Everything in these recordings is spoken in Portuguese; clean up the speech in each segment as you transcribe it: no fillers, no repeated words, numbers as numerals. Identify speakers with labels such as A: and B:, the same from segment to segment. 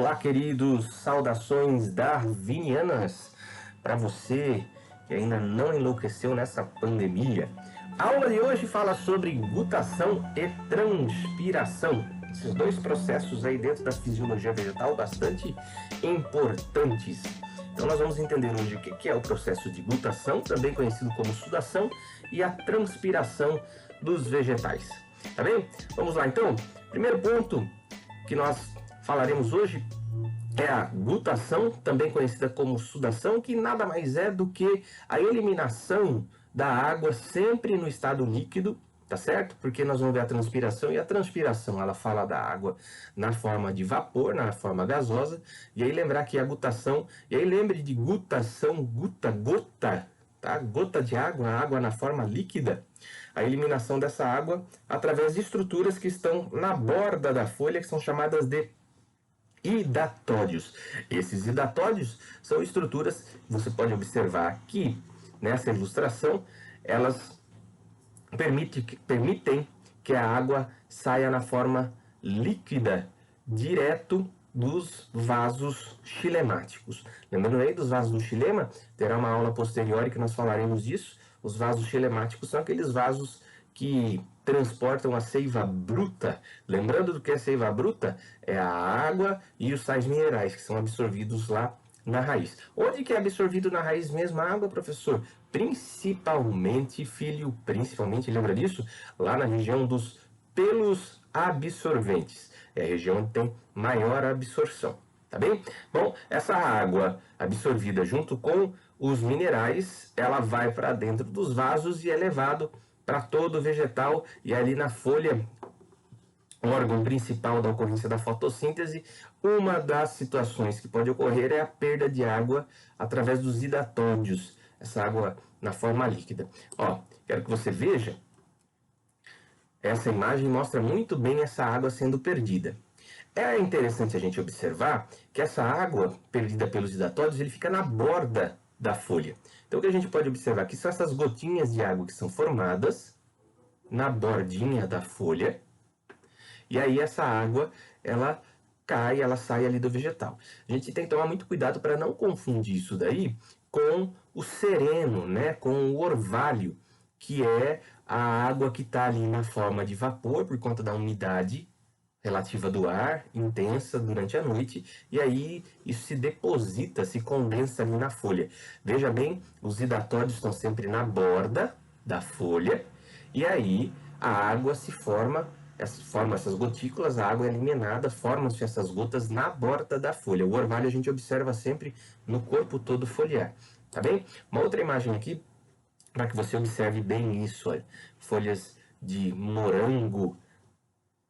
A: Olá, queridos, saudações darwinianas para você que ainda não enlouqueceu nessa pandemia. A aula de hoje fala sobre gutação e transpiração, esses dois processos aí dentro da fisiologia vegetal bastante importantes. Então nós vamos entender hoje o que é o processo de gutação, também conhecido como sudação, e a transpiração dos vegetais. Tá bem? Vamos lá então. Primeiro ponto que nós falaremos hoje é a gutação, também conhecida como sudação, que nada mais é do que a eliminação da água sempre no estado líquido, tá certo? Porque nós vamos ver a transpiração, e a transpiração ela fala da água na forma de vapor, na forma gasosa, e aí lembrar que a gutação, e aí lembre de gutação, gota, tá? Gota de água, a água na forma líquida, a eliminação dessa água através de estruturas que estão na borda da folha, que são chamadas de hidatódios. Esses hidatódios são estruturas, você pode observar aqui nessa ilustração, elas permitem que a água saia na forma líquida, direto dos vasos xilemáticos. Lembrando aí dos vasos do xilema, terá uma aula posterior que nós falaremos disso. Os vasos xilemáticos são aqueles vasos que transportam a seiva bruta. Lembrando do que é seiva bruta? É a água e os sais minerais que são absorvidos lá na raiz. Onde que é absorvido na raiz mesmo a água, professor? Principalmente, filho, principalmente, lembra disso? Lá na região dos pelos absorventes. É a região onde tem maior absorção. Tá bem? Bom, essa água absorvida junto com os minerais, ela vai para dentro dos vasos e é levado para todo o vegetal, e ali na folha, órgão principal da ocorrência da fotossíntese, uma das situações que pode ocorrer é a perda de água através dos hidatódios, essa água na forma líquida. Ó, quero que você veja, essa imagem mostra muito bem essa água sendo perdida. É interessante a gente observar que essa água perdida pelos hidatódios, ele fica na borda da folha. Então o que a gente pode observar aqui são essas gotinhas de água que são formadas na bordinha da folha, e aí essa água, ela cai, ela sai ali do vegetal. A gente tem que tomar muito cuidado para não confundir isso daí com o sereno, né, com o orvalho, que é a água que está ali na forma de vapor por conta da umidade relativa do ar, intensa durante a noite, e aí isso se deposita, se condensa ali na folha. Veja bem, os hidatódios estão sempre na borda da folha, e aí a água se forma essas gotículas, a água é eliminada, formam-se essas gotas na borda da folha. O orvalho a gente observa sempre no corpo todo foliar, tá bem? Uma outra imagem aqui, para que você observe bem isso, olha, folhas de morango,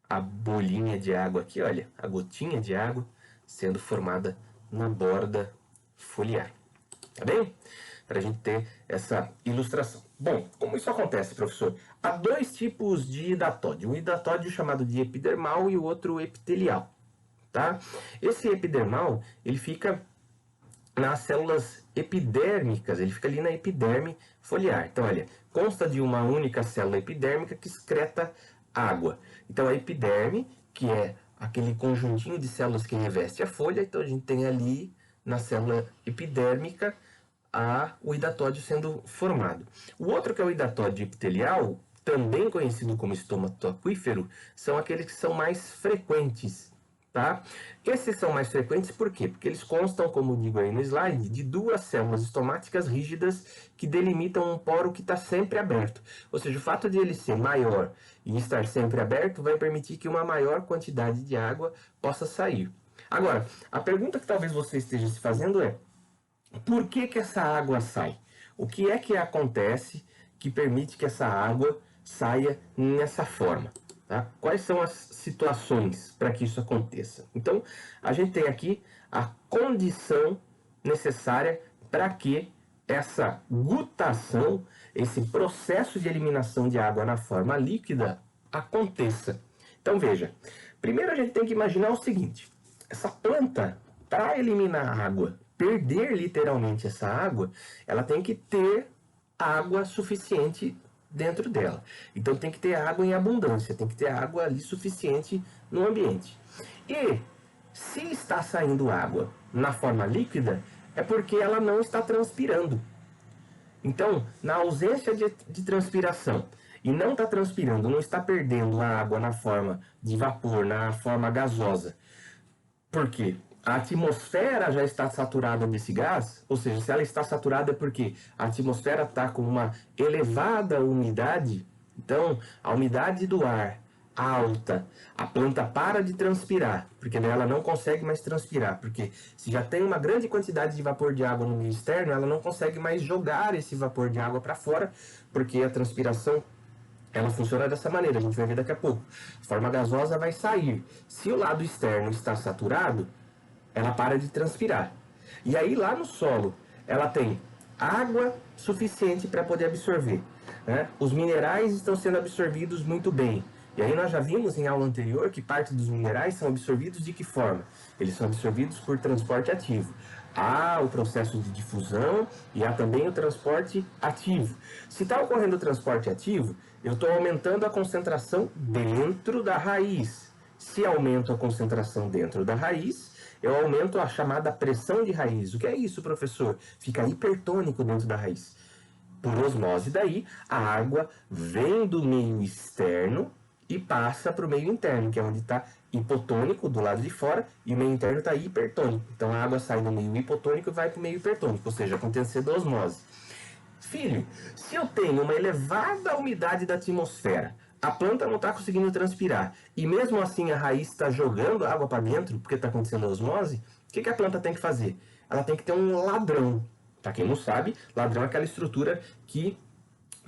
A: a bolinha de água aqui, olha, a gotinha de água sendo formada na borda foliar. Tá bem? Para a gente ter essa ilustração. Bom, como isso acontece, professor? Há dois tipos de hidatódio. Um hidatódio chamado de epidermal e o outro epitelial. Tá? Esse epidermal, ele fica nas células epidérmicas, ele fica ali na epiderme foliar. Então, olha, consta de uma única célula epidérmica que excreta água. Então, a epiderme, que é aquele conjuntinho de células que reveste a folha, então a gente tem ali na célula epidérmica o hidatódio sendo formado. O outro, que é o hidatódio epitelial, também conhecido como estomato aquífero, são aqueles que são mais frequentes. Tá? Esses são mais frequentes por quê? Porque eles constam, como digo aí no slide, de duas células estomáticas rígidas que delimitam um poro que está sempre aberto. Ou seja, o fato de ele ser maior e estar sempre aberto vai permitir que uma maior quantidade de água possa sair. Agora, a pergunta que talvez você esteja se fazendo é: por que essa água sai? O que é que acontece que permite que essa água saia nessa forma? Tá? Quais são as situações para que isso aconteça? Então, a gente tem aqui a condição necessária para que essa gutação, esse processo de eliminação de água na forma líquida, aconteça. Então, veja, primeiro a gente tem que imaginar o seguinte: essa planta, para eliminar água, perder literalmente essa água, ela tem que ter água suficiente dentro dela. Então tem que ter água em abundância, tem que ter água ali suficiente no ambiente. E Se está saindo água na forma líquida, é porque ela não está transpirando. Então, na ausência de transpiração e não está transpirando, não está perdendo a água na forma de vapor, na forma gasosa. Por quê? A atmosfera já está saturada desse gás, ou seja, se ela está saturada é porque a atmosfera está com uma elevada umidade, então a umidade do ar alta, a planta para de transpirar, porque ela não consegue mais transpirar, porque se já tem uma grande quantidade de vapor de água no meio externo, ela não consegue mais jogar esse vapor de água para fora, porque a transpiração ela funciona dessa maneira, a gente vai ver daqui a pouco. A forma gasosa vai sair. Se o lado externo está saturado, ela para de transpirar. E aí lá no solo, ela tem água suficiente para poder absorver, né? Os minerais estão sendo absorvidos muito bem. E aí nós já vimos em aula anterior que parte dos minerais são absorvidos de que forma? Eles são absorvidos por transporte ativo. Há o processo de difusão e há também o transporte ativo. Se está ocorrendo o transporte ativo, eu estou aumentando a concentração dentro da raiz. Se aumento a concentração dentro da raiz, eu aumento a chamada pressão de raiz. O que é isso, professor? Fica hipertônico dentro da raiz. Por osmose daí, a água vem do meio externo e passa para o meio interno, que é onde está hipotônico do lado de fora, e o meio interno está hipertônico. Então a água sai do meio hipotônico e vai para o meio hipertônico, ou seja, acontecendo a osmose. Filho, se eu tenho uma elevada umidade da atmosfera, a planta não está conseguindo transpirar, e mesmo assim a raiz está jogando água para dentro, porque está acontecendo a osmose, o que a planta tem que fazer? Ela tem que ter um ladrão. Para quem não sabe, ladrão é aquela estrutura que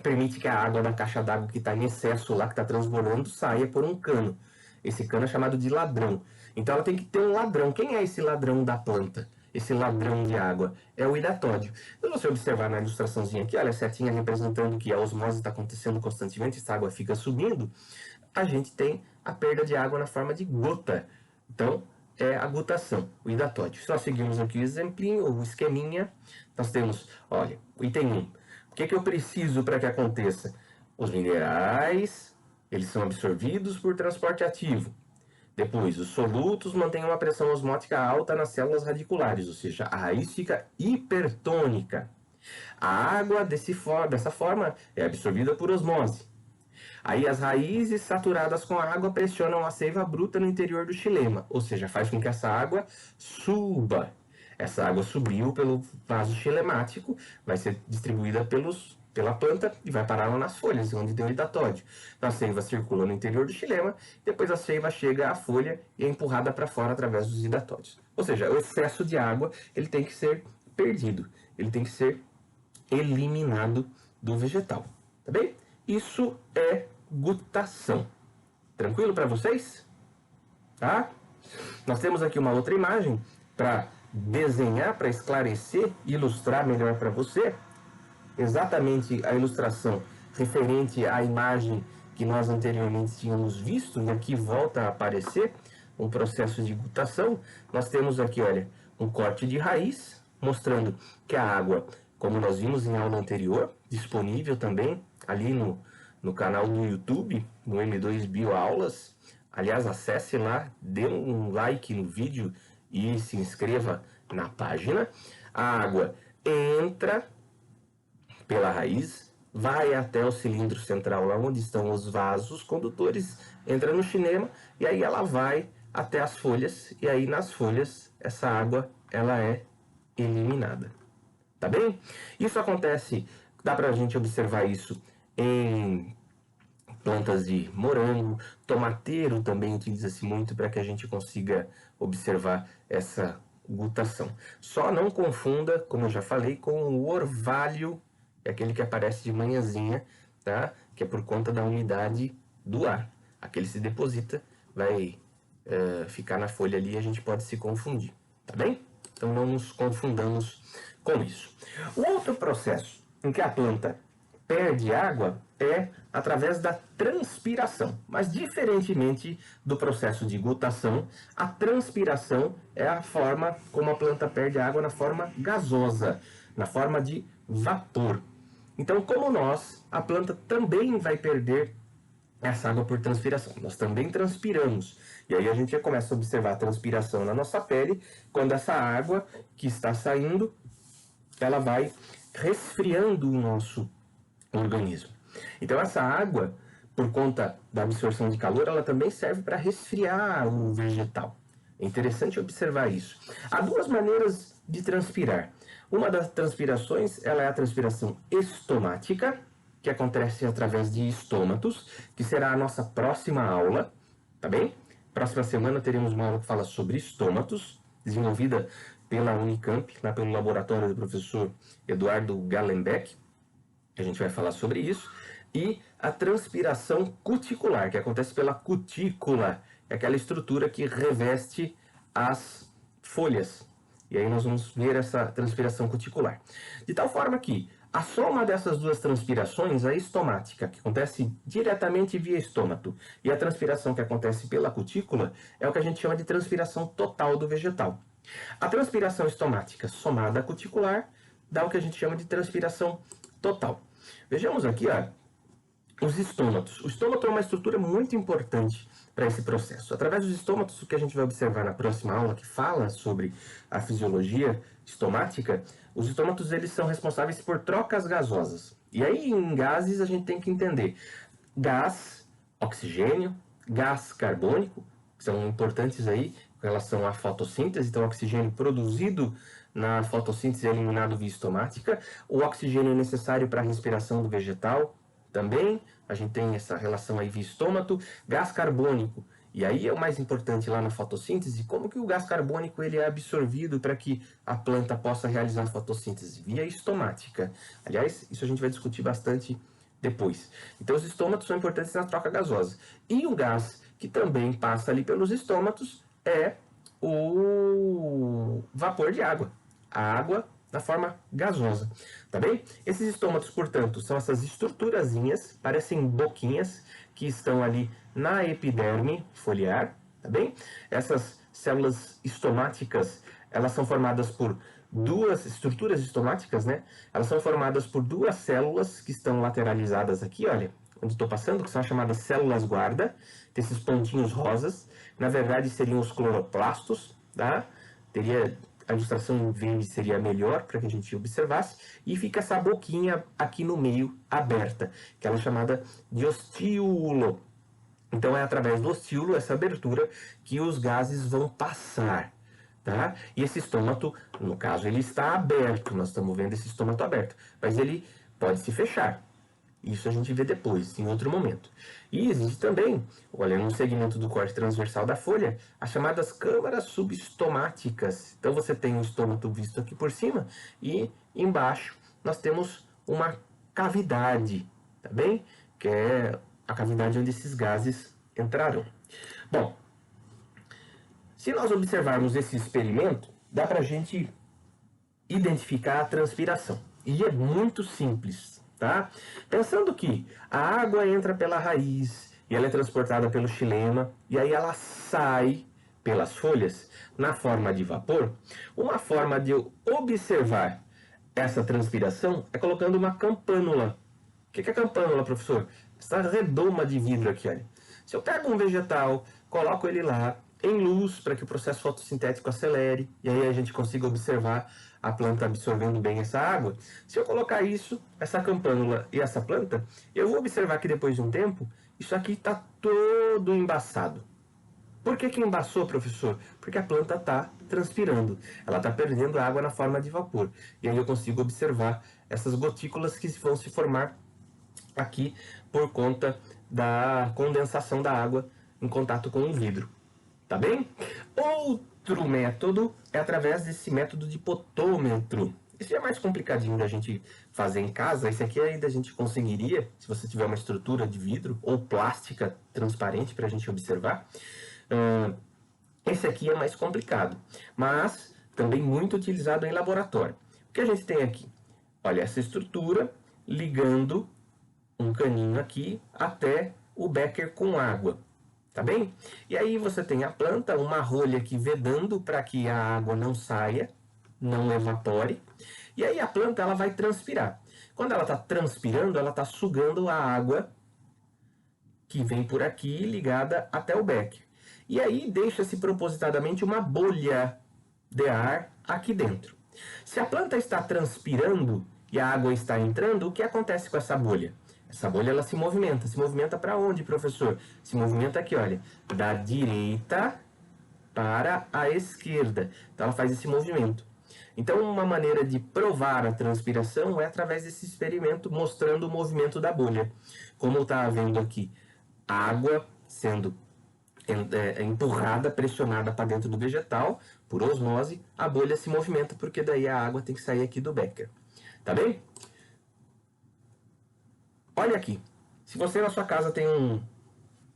A: permite que a água da caixa d'água que está em excesso lá, que está transbordando, saia por um cano. Esse cano é chamado de ladrão. Então ela tem que ter um ladrão. Quem é esse ladrão da planta? Esse ladrão de água é o hidatódio. Se você observar na ilustraçãozinha aqui, olha a setinha representando que a osmose está acontecendo constantemente, essa água fica subindo, a gente tem a perda de água na forma de gota. Então, é a gutação, o hidatódio. Se nós seguirmos aqui o exemplinho, o esqueminha, nós temos, olha, o item 1. O que eu preciso para que aconteça? Os minerais, eles são absorvidos por transporte ativo. Depois, os solutos mantêm uma pressão osmótica alta nas células radiculares, ou seja, a raiz fica hipertônica. A água dessa forma é absorvida por osmose. Aí as raízes saturadas com a água pressionam a seiva bruta no interior do xilema, ou seja, faz com que essa água suba. Essa água subiu pelo vaso xilemático, vai ser distribuída pela planta e vai parar lá nas folhas, onde deu hidatódio. Então a seiva circula no interior do xilema, depois a seiva chega à folha e é empurrada para fora através dos hidatódios. Ou seja, o excesso de água ele tem que ser perdido, ele tem que ser eliminado do vegetal, tá bem? Isso é gutação. Tranquilo para vocês? Tá? Nós temos aqui uma outra imagem para desenhar, para esclarecer, ilustrar melhor para você. Exatamente a ilustração referente à imagem que nós anteriormente tínhamos visto, e aqui volta a aparecer um processo de gutação. Nós temos aqui, olha, um corte de raiz, mostrando que a água, como nós vimos em aula anterior, disponível também ali no canal do YouTube, no M2 Bioaulas. Aliás, acesse lá, dê um like no vídeo e se inscreva na página. A água entra pela raiz, vai até o cilindro central, lá onde estão os vasos condutores, entra no xilema e aí ela vai até as folhas, e aí nas folhas essa água ela é eliminada. Tá bem? Isso acontece, dá pra gente observar isso em plantas de morango, tomateiro também utiliza-se muito para que a gente consiga observar essa gutação. Só não confunda, como eu já falei, com o orvalho, é aquele que aparece de manhãzinha, tá? Que é por conta da umidade do ar. Aquele se deposita, vai ficar na folha ali e a gente pode se confundir, tá bem? Então não nos confundamos com isso. O outro processo em que a planta perde água é através da transpiração. Mas diferentemente do processo de gutação, a transpiração é a forma como a planta perde água na forma gasosa, na forma de vapor. Então, como nós, a planta também vai perder essa água por transpiração. Nós também transpiramos. E aí a gente já começa a observar a transpiração na nossa pele, quando essa água que está saindo, ela vai resfriando o nosso organismo. Então essa água, por conta da absorção de calor, ela também serve para resfriar o vegetal. É interessante observar isso. Há duas maneiras de transpirar. Uma das transpirações, ela é a transpiração estomática, que acontece através de estômatos, que será a nossa próxima aula, tá bem? Próxima semana teremos uma aula que fala sobre estômatos, desenvolvida pela Unicamp, lá pelo laboratório do professor Eduardo Gallenbeck. A gente vai falar sobre isso. E a transpiração cuticular, que acontece pela cutícula, é aquela estrutura que reveste as folhas. E aí nós vamos ver essa transpiração cuticular. De tal forma que a soma dessas duas transpirações, a estomática, que acontece diretamente via estômago, e a transpiração que acontece pela cutícula, é o que a gente chama de transpiração total do vegetal. A transpiração estomática somada à cuticular dá o que a gente chama de transpiração total. Vejamos aqui, ó, os estômatos. O estômato é uma estrutura muito importante para esse processo. Através dos estômatos, o que a gente vai observar na próxima aula, que fala sobre a fisiologia estomática, os estômatos eles são responsáveis por trocas gasosas. E aí, em gases, a gente tem que entender gás, oxigênio, gás carbônico, que são importantes aí com relação à fotossíntese. Então, o oxigênio produzido na fotossíntese é eliminado via estomática. O oxigênio é necessário para a respiração do vegetal. Também a gente tem essa relação aí via estômato, gás carbônico. E aí é o mais importante lá na fotossíntese, como que o gás carbônico ele é absorvido para que a planta possa realizar a fotossíntese? Via estomática. Aliás, isso a gente vai discutir bastante depois. Então os estômatos são importantes na troca gasosa. E um gás que também passa ali pelos estômatos é o vapor de água. A água na forma gasosa, tá bem? Esses estômatos, portanto, são essas estruturazinhas, parecem boquinhas, que estão ali na epiderme foliar, tá bem? Essas células estomáticas, elas são formadas por duas estruturas estomáticas, né? Elas são formadas por duas células que estão lateralizadas aqui, olha, onde estou passando, que são chamadas células guarda, tem esses pontinhos rosas, na verdade seriam os cloroplastos, tá? Teria a ilustração em verde seria melhor para que a gente observasse, e fica essa boquinha aqui no meio aberta, que ela é chamada de ostíolo. Então é através do ostíolo, essa abertura, que os gases vão passar. Tá? E esse estômato, no caso, ele está aberto, nós estamos vendo esse estômato aberto, mas ele pode se fechar. Isso a gente vê depois, em outro momento. E existe também, olha, no segmento do corte transversal da folha, as chamadas câmaras subestomáticas. Então você tem o estômato visto aqui por cima e embaixo nós temos uma cavidade, tá bem? Que é a cavidade onde esses gases entrarão. Bom, se nós observarmos esse experimento, dá para a gente identificar a transpiração. E é muito simples. Tá? Pensando que a água entra pela raiz e ela é transportada pelo xilema e aí ela sai pelas folhas na forma de vapor, uma forma de observar essa transpiração é colocando uma campânula. O que é campânula, professor? Essa redoma de vidro aqui, olha. Se eu pego um vegetal, coloco ele lá em luz para que o processo fotossintético acelere e aí a gente consiga observar a planta absorvendo bem essa água. Se eu colocar isso, essa campânula e essa planta, eu vou observar que depois de um tempo, isso aqui está todo embaçado. Por que que embaçou, professor? Porque a planta está transpirando, ela está perdendo água na forma de vapor. E aí eu consigo observar essas gotículas que vão se formar aqui por conta da condensação da água em contato com o vidro. Tá bem? Outro método é através desse método de potômetro. Esse é mais complicadinho da gente fazer em casa. Esse aqui ainda a gente conseguiria, se você tiver uma estrutura de vidro ou plástica transparente para a gente observar. Esse aqui é mais complicado, mas também muito utilizado em laboratório. O que a gente tem aqui? Olha, essa estrutura ligando um caninho aqui até o becker com água. Tá bem? E aí você tem a planta, uma rolha aqui vedando para que a água não saia, não evapore. E aí a planta ela vai transpirar. Quando ela está transpirando, ela está sugando a água que vem por aqui ligada até o becker. E aí deixa-se propositadamente uma bolha de ar aqui dentro. Se a planta está transpirando e a água está entrando, o que acontece com essa bolha? Essa bolha ela se movimenta para onde, professor? Se movimenta aqui, olha, da direita para a esquerda. Então ela faz esse movimento. Então uma maneira de provar a transpiração é através desse experimento mostrando o movimento da bolha. Como está havendo aqui água sendo empurrada, pressionada para dentro do vegetal, por osmose, a bolha se movimenta, porque daí a água tem que sair aqui do becker. Tá bem? Olha aqui, se você na sua casa tem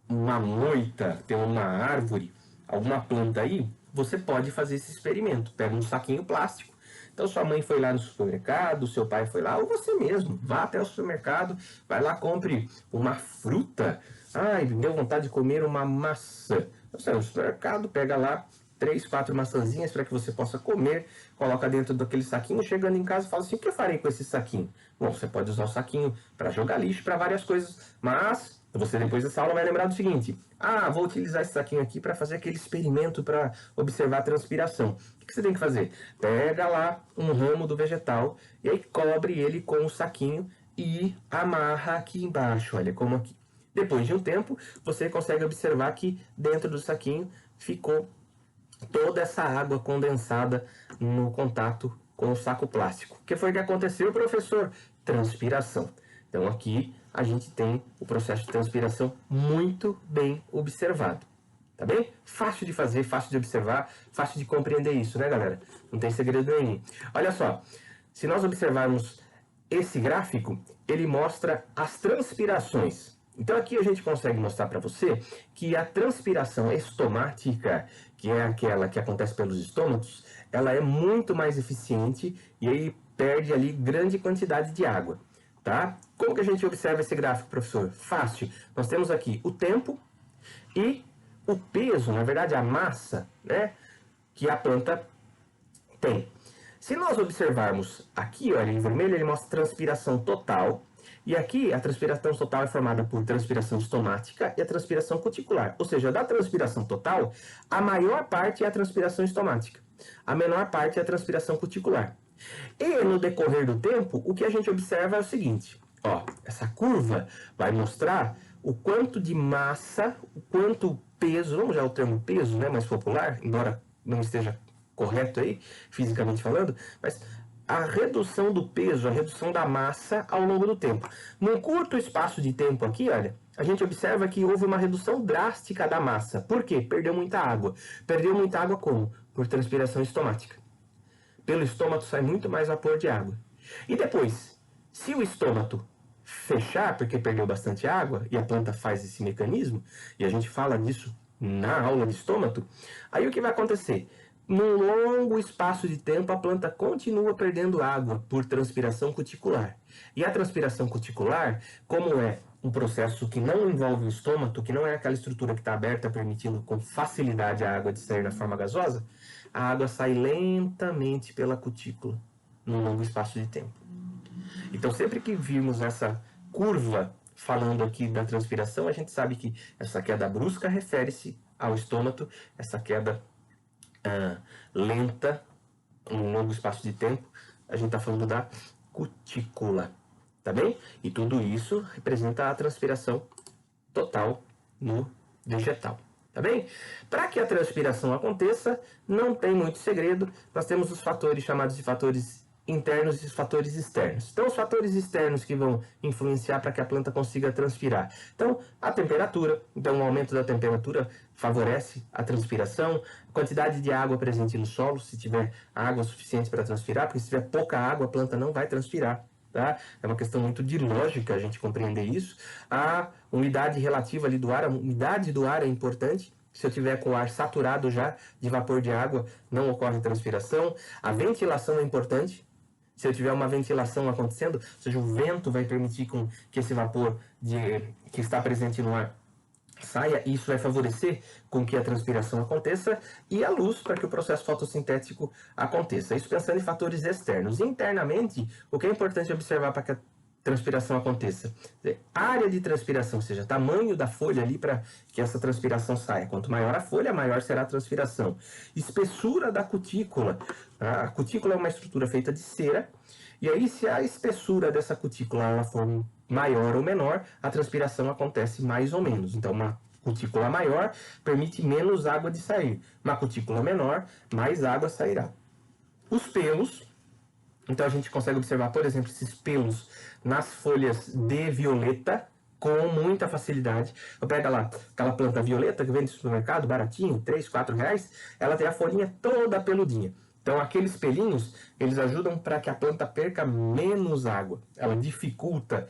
A: uma moita, tem uma árvore, alguma planta aí, você pode fazer esse experimento. Pega um saquinho plástico. Então sua mãe foi lá no supermercado, seu pai foi lá, ou você mesmo, vá até o supermercado, vai lá, compre uma fruta. Ai, me deu vontade de comer uma maçã. Você vai no supermercado, pega lá 3, 4 maçãzinhas para que você possa comer, coloca dentro daquele saquinho, chegando em casa fala assim, o que eu farei com esse saquinho? Bom, você pode usar o saquinho para jogar lixo, para várias coisas, mas você depois dessa aula vai lembrar do seguinte, vou utilizar esse saquinho aqui para fazer aquele experimento para observar a transpiração. O que você tem que fazer? Pega lá um ramo do vegetal e aí cobre ele com o saquinho e amarra aqui embaixo, olha como aqui. Depois de um tempo, você consegue observar que dentro do saquinho ficou toda essa água condensada no contato com o saco plástico. O que foi que aconteceu, professor? Transpiração. Então aqui a gente tem o processo de transpiração muito bem observado. Tá bem? Fácil de fazer, fácil de observar, fácil de compreender isso, né, galera? Não tem segredo nenhum. Olha só, se nós observarmos esse gráfico, ele mostra as transpirações. Então aqui a gente consegue mostrar para você que a transpiração estomática, que é aquela que acontece pelos estômagos, ela é muito mais eficiente e aí perde ali grande quantidade de água, tá? Como que a gente observa esse gráfico, professor? Fácil. Nós temos aqui o tempo e o peso, na verdade a massa, né, que a planta tem. Se nós observarmos aqui, olha, em vermelho ele mostra transpiração total. E aqui a transpiração total é formada por transpiração estomática e a transpiração cuticular. Ou seja, da transpiração total, a maior parte é a transpiração estomática. A menor parte é a transpiração cuticular. E no decorrer do tempo, o que a gente observa é o seguinte. Ó, essa curva vai mostrar o quanto de massa, o quanto peso, vamos usar o termo peso, né, mais popular, embora não esteja correto aí, fisicamente falando, mas a redução do peso, a redução da massa ao longo do tempo. Num curto espaço de tempo aqui, olha, a gente observa que houve uma redução drástica da massa. Por quê? Perdeu muita água. Perdeu muita água como? Por transpiração estomática. Pelo estômago sai muito mais vapor de água. E depois, se o estômago fechar, porque perdeu bastante água, e a planta faz esse mecanismo, e a gente fala disso na aula de estômago, aí o que vai acontecer? Num longo espaço de tempo, a planta continua perdendo água por transpiração cuticular. E a transpiração cuticular, como é um processo que não envolve o estômago, que não é aquela estrutura que está aberta, permitindo com facilidade a água de sair na forma gasosa, a água sai lentamente pela cutícula, num longo espaço de tempo. Então, sempre que virmos essa curva falando aqui da transpiração, a gente sabe que essa queda brusca refere-se ao estômago, essa queda lenta, um longo espaço de tempo, a gente está falando da cutícula, tá bem? E tudo isso representa a transpiração total no vegetal, tá bem? Para que a transpiração aconteça, não tem muito segredo, nós temos os fatores chamados de fatores internos e os fatores externos. Então, os fatores externos que vão influenciar para que a planta consiga transpirar. Então, a temperatura. Então, o aumento da temperatura favorece a transpiração. A quantidade de água presente no solo, se tiver água suficiente para transpirar, porque se tiver pouca água, a planta não vai transpirar. Tá? É uma questão muito de lógica a gente compreender isso. A umidade relativa ali do ar, a umidade do ar é importante. Se eu tiver com o ar saturado já de vapor de água, não ocorre transpiração. A ventilação é importante. Se eu tiver uma ventilação acontecendo, ou seja, o vento vai permitir que esse vapor que está presente no ar saia, e isso vai favorecer com que a transpiração aconteça, e a luz para que o processo fotossintético aconteça. Isso pensando em fatores externos. Internamente, o que é importante observar para que a transpiração aconteça? Área de transpiração, ou seja, tamanho da folha ali para que essa transpiração saia. Quanto maior a folha, maior será a transpiração. Espessura da cutícula. A cutícula é uma estrutura feita de cera, e aí se a espessura dessa cutícula ela for maior ou menor, a transpiração acontece mais ou menos. Então, uma cutícula maior permite menos água de sair. Uma cutícula menor, mais água sairá. Os pelos, então a gente consegue observar, por exemplo, esses pelos nas folhas de violeta com muita facilidade. Eu pego lá aquela planta violeta que vem do supermercado, baratinho, 3, 4 reais, ela tem a folhinha toda peludinha. Então aqueles pelinhos, eles ajudam para que a planta perca menos água. Ela dificulta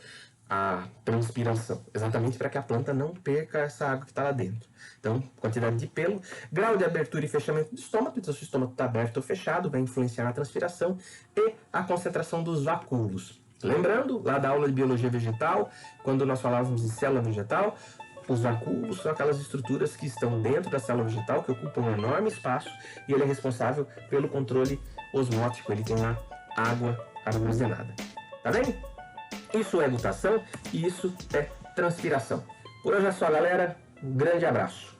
A: a transpiração, exatamente para que a planta não perca essa água que está lá dentro. Então, quantidade de pelo, grau de abertura e fechamento do estômago, então se o estômago está aberto ou fechado, vai influenciar na transpiração, e a concentração dos vacúolos. Lembrando, lá da aula de biologia vegetal, quando nós falávamos de célula vegetal, os vacúolos são aquelas estruturas que estão dentro da célula vegetal, que ocupam um enorme espaço, e ele é responsável pelo controle osmótico, ele tem lá água armazenada. Tá bem? Isso é edutação e isso é transpiração. Por hoje é só, galera. Um grande abraço.